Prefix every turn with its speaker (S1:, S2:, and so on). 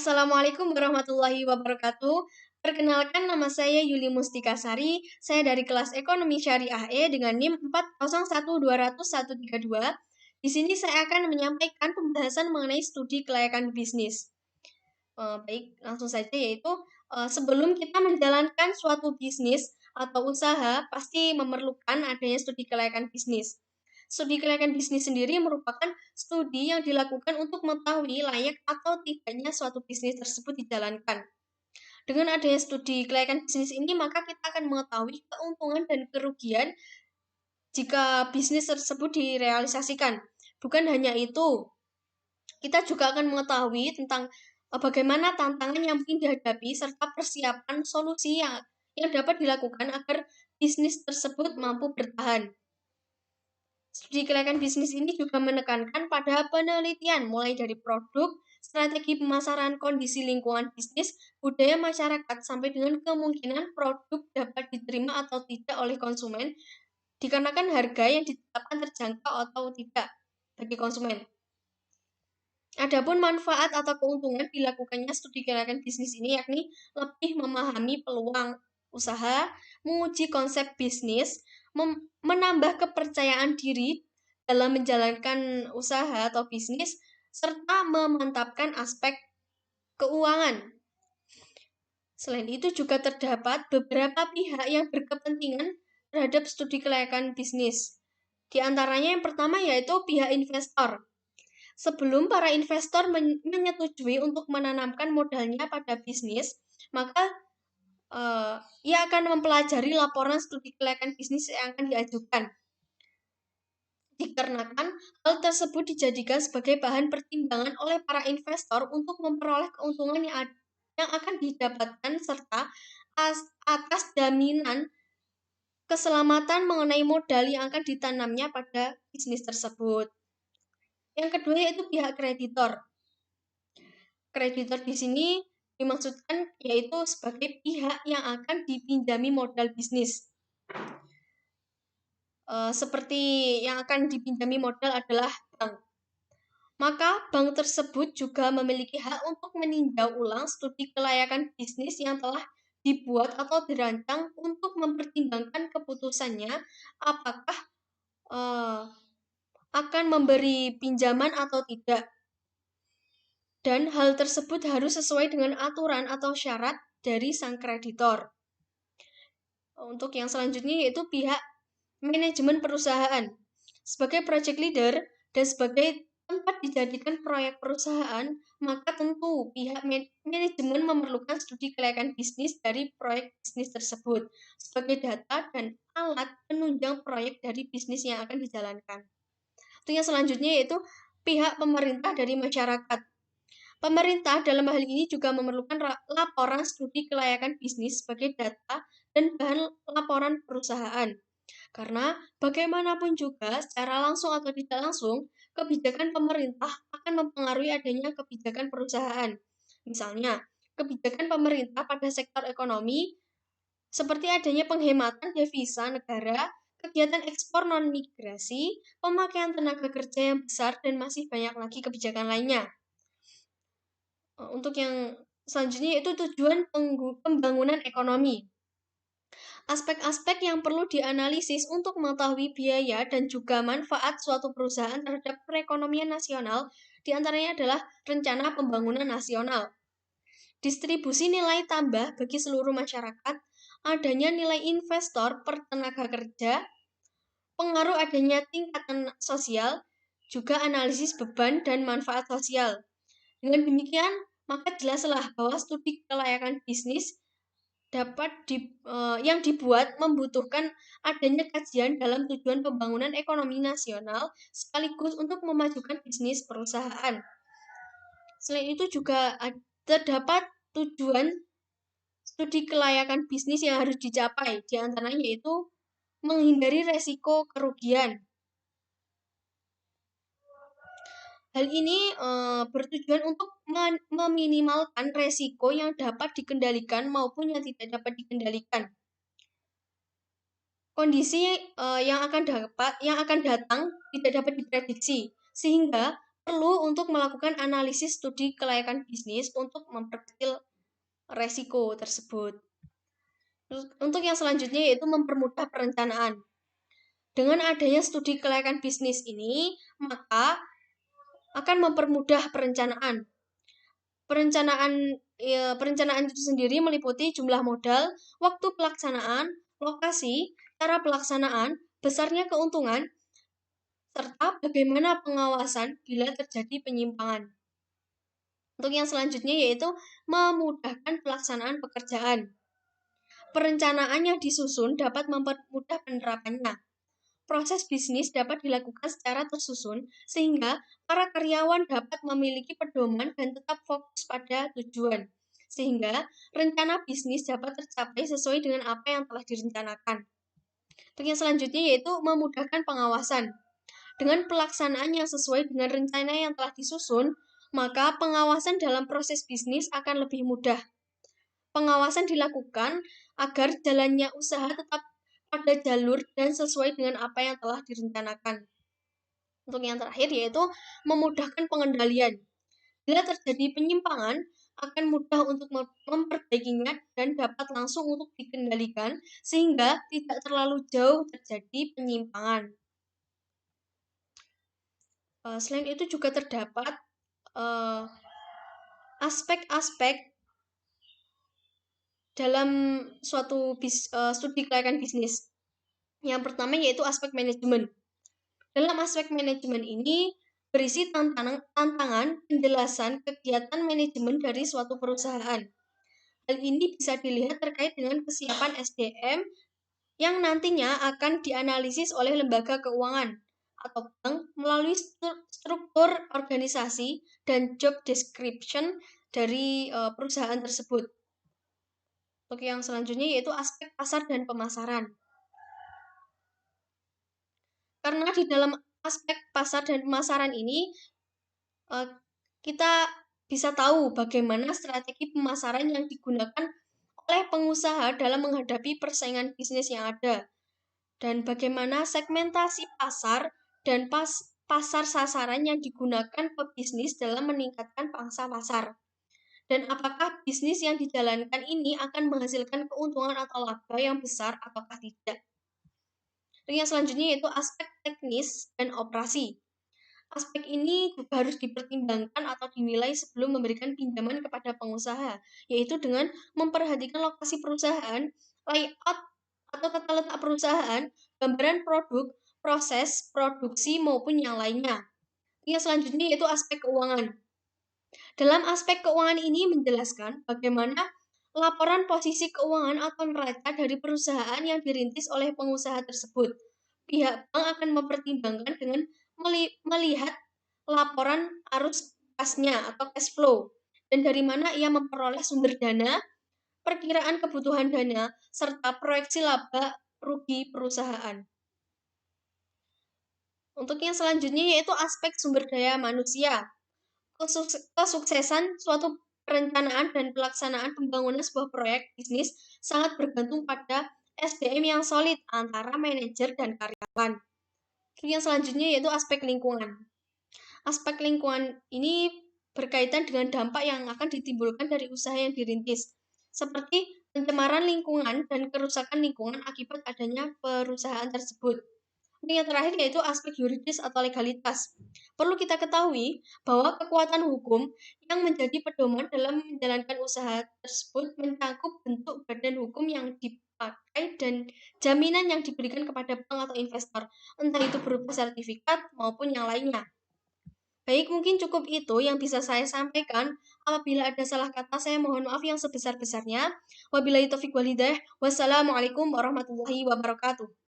S1: Assalamualaikum warahmatullahi wabarakatuh. Perkenalkan, nama saya Yuli Mustikasari. Saya dari kelas Ekonomi Syariah E dengan NIM 401200132. Di sini saya akan menyampaikan pembahasan mengenai studi kelayakan bisnis. Baik, langsung saja yaitu sebelum kita menjalankan suatu bisnis atau usaha, pasti memerlukan adanya studi kelayakan bisnis. Studi kelayakan bisnis sendiri merupakan studi yang dilakukan untuk mengetahui layak atau tidaknya suatu bisnis tersebut dijalankan. Dengan adanya studi kelayakan bisnis ini, maka kita akan mengetahui keuntungan dan kerugian jika bisnis tersebut direalisasikan. Bukan hanya itu, kita juga akan mengetahui tentang bagaimana tantangan yang mungkin dihadapi serta persiapan solusi yang dapat dilakukan agar bisnis tersebut mampu bertahan. Studi kelayakan bisnis ini juga menekankan pada penelitian mulai dari produk, strategi pemasaran, kondisi lingkungan bisnis, budaya masyarakat, sampai dengan kemungkinan produk dapat diterima atau tidak oleh konsumen, dikarenakan harga yang ditetapkan terjangkau atau tidak bagi konsumen. Adapun manfaat atau keuntungan dilakukannya studi kelayakan bisnis ini yakni lebih memahami peluang usaha, menguji konsep bisnis, menambah kepercayaan diri dalam menjalankan usaha atau bisnis, serta memantapkan aspek keuangan. Selain itu juga terdapat beberapa pihak yang berkepentingan terhadap studi kelayakan bisnis. Di antaranya yang pertama yaitu pihak investor. Sebelum para investor menyetujui untuk menanamkan modalnya pada bisnis, maka ia akan mempelajari laporan studi kelayakan bisnis yang akan diajukan. Dikarenakan hal tersebut dijadikan sebagai bahan pertimbangan oleh para investor untuk memperoleh keuntungan yang akan didapatkan serta atas jaminan keselamatan mengenai modal yang akan ditanamnya pada bisnis tersebut. Yang kedua yaitu pihak kreditor. Kreditor di sini dimaksudkan yaitu sebagai pihak yang akan dipinjami modal bisnis. Seperti yang akan dipinjami modal adalah bank. Maka bank tersebut juga memiliki hak untuk meninjau ulang studi kelayakan bisnis yang telah dibuat atau dirancang untuk mempertimbangkan keputusannya apakah akan memberi pinjaman atau tidak. Dan hal tersebut harus sesuai dengan aturan atau syarat dari sang kreditor. Untuk yang selanjutnya yaitu pihak manajemen perusahaan. Sebagai project leader dan sebagai tempat dijadikan proyek perusahaan, maka tentu pihak manajemen memerlukan studi kelayakan bisnis dari proyek bisnis tersebut sebagai data dan alat penunjang proyek dari bisnis yang akan dijalankan. Untuk yang selanjutnya yaitu pihak pemerintah dari masyarakat. Pemerintah dalam hal ini juga memerlukan laporan studi kelayakan bisnis sebagai data dan bahan laporan perusahaan. Karena bagaimanapun juga, secara langsung atau tidak langsung, kebijakan pemerintah akan mempengaruhi adanya kebijakan perusahaan. Misalnya, kebijakan pemerintah pada sektor ekonomi, seperti adanya penghematan devisa negara, kegiatan ekspor non-migrasi, pemakaian tenaga kerja yang besar, dan masih banyak lagi kebijakan lainnya. Untuk yang selanjutnya yaitu tujuan pembangunan ekonomi. Aspek-aspek yang perlu dianalisis untuk mengetahui biaya dan juga manfaat suatu perusahaan terhadap perekonomian nasional diantaranya adalah rencana pembangunan nasional, distribusi nilai tambah bagi seluruh masyarakat, adanya nilai investor per tenaga kerja, pengaruh adanya tingkatan sosial, juga analisis beban dan manfaat sosial. Dengan demikian, maka jelaslah bahwa studi kelayakan bisnis yang dibuat membutuhkan adanya kajian dalam tujuan pembangunan ekonomi nasional sekaligus untuk memajukan bisnis perusahaan. Selain itu juga terdapat tujuan studi kelayakan bisnis yang harus dicapai, di antaranya yaitu menghindari resiko kerugian. Hal ini bertujuan untuk meminimalkan resiko yang dapat dikendalikan maupun yang tidak dapat dikendalikan. Kondisi yang akan datang tidak dapat diprediksi, sehingga perlu untuk melakukan analisis studi kelayakan bisnis untuk memperkecil resiko tersebut. Untuk yang selanjutnya yaitu mempermudah perencanaan. Dengan adanya studi kelayakan bisnis ini, maka akan mempermudah perencanaan. Perencanaan itu sendiri meliputi jumlah modal, waktu pelaksanaan, lokasi, cara pelaksanaan, besarnya keuntungan, serta bagaimana pengawasan bila terjadi penyimpangan. Untuk yang selanjutnya yaitu memudahkan pelaksanaan pekerjaan. Perencanaan yang disusun dapat mempermudah penerapannya. Proses bisnis dapat dilakukan secara tersusun, sehingga para karyawan dapat memiliki pedoman dan tetap fokus pada tujuan. Sehingga rencana bisnis dapat tercapai sesuai dengan apa yang telah direncanakan. Untuk yang selanjutnya yaitu memudahkan pengawasan. Dengan pelaksanaan yang sesuai dengan rencana yang telah disusun, maka pengawasan dalam proses bisnis akan lebih mudah. Pengawasan dilakukan agar jalannya usaha tetap pada jalur dan sesuai dengan apa yang telah direncanakan. Untuk yang terakhir yaitu memudahkan pengendalian. Bila terjadi penyimpangan, akan mudah untuk memperbaikinya dan dapat langsung untuk dikendalikan sehingga tidak terlalu jauh terjadi penyimpangan. Selain itu juga terdapat aspek-aspek dalam suatu studi kelayakan bisnis. Yang pertama yaitu aspek manajemen. Dalam aspek manajemen ini berisi tantangan penjelasan kegiatan manajemen dari suatu perusahaan. Hal ini bisa dilihat terkait dengan kesiapan SDM yang nantinya akan dianalisis oleh lembaga keuangan atau bank melalui struktur organisasi dan job description dari perusahaan tersebut. Untuk yang selanjutnya yaitu aspek pasar dan pemasaran. Karena di dalam aspek pasar dan pemasaran ini kita bisa tahu bagaimana strategi pemasaran yang digunakan oleh pengusaha dalam menghadapi persaingan bisnis yang ada, dan bagaimana segmentasi pasar dan pasar sasaran yang digunakan pebisnis dalam meningkatkan pangsa pasar. Dan apakah bisnis yang dijalankan ini akan menghasilkan keuntungan atau laba yang besar ataukah tidak. Dan yang selanjutnya yaitu aspek teknis dan operasi. Aspek ini juga harus dipertimbangkan atau dinilai sebelum memberikan pinjaman kepada pengusaha, yaitu dengan memperhatikan lokasi perusahaan, layout atau tata letak perusahaan, gambaran produk, proses, produksi, maupun yang lainnya. Yang selanjutnya yaitu aspek keuangan. Dalam aspek keuangan ini menjelaskan bagaimana laporan posisi keuangan atau neraca dari perusahaan yang dirintis oleh pengusaha tersebut. Pihak bank akan mempertimbangkan dengan melihat laporan arus kasnya atau cash flow, dan dari mana ia memperoleh sumber dana, perkiraan kebutuhan dana, serta proyeksi laba rugi perusahaan. Untuk yang selanjutnya yaitu aspek sumber daya manusia. Kesuksesan suatu perencanaan dan pelaksanaan pembangunan sebuah proyek bisnis sangat bergantung pada SDM yang solid antara manajer dan karyawan. Yang selanjutnya yaitu aspek lingkungan. Aspek lingkungan ini berkaitan dengan dampak yang akan ditimbulkan dari usaha yang dirintis, seperti pencemaran lingkungan dan kerusakan lingkungan akibat adanya perusahaan tersebut. Yang terakhir yaitu aspek yuridis atau legalitas. Perlu kita ketahui bahwa kekuatan hukum yang menjadi pedoman dalam menjalankan usaha tersebut mencakup bentuk badan hukum yang dipakai dan jaminan yang diberikan kepada bank atau investor, entah itu berupa sertifikat maupun yang lainnya. Baik, mungkin cukup itu yang bisa saya sampaikan. Apabila ada salah kata, saya mohon maaf yang sebesar-besarnya. Wabillahi taufiq wal hidayah. Wassalamualaikum warahmatullahi wabarakatuh.